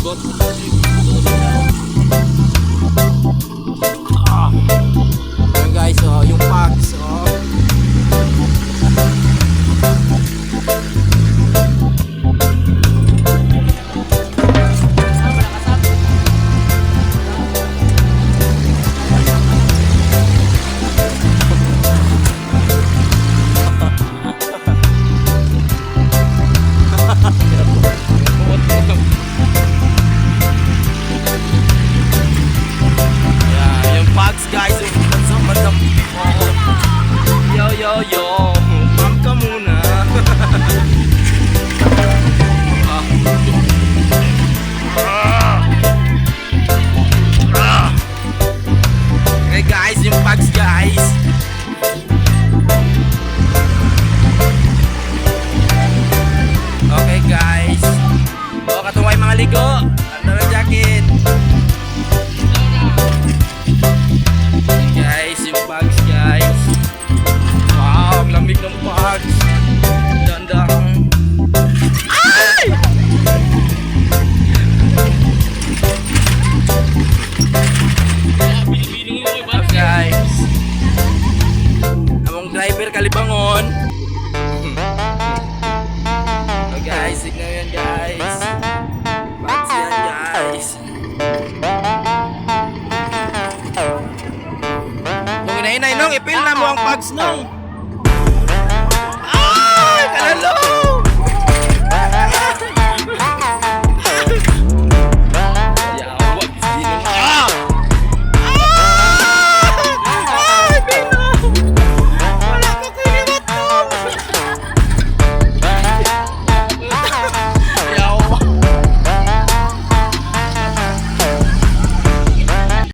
ikot. Ayan guys, oh, yung pugs, oh. Guys, madam. Yo, ma'am ka muna. Okay guys, yung pugs guys. Okay guys. O, katuway mga ligo. Ano na jacket? Guys, yung pugs guys. Wow, ang lamig ng pugs. Dandang. Ay! Pugs guys. Among driver kalibangon. Oh guys, tignan yan guys. Pugs yan guys. Inay nong ipil na mo ang pugs nong. Ay, kalalo.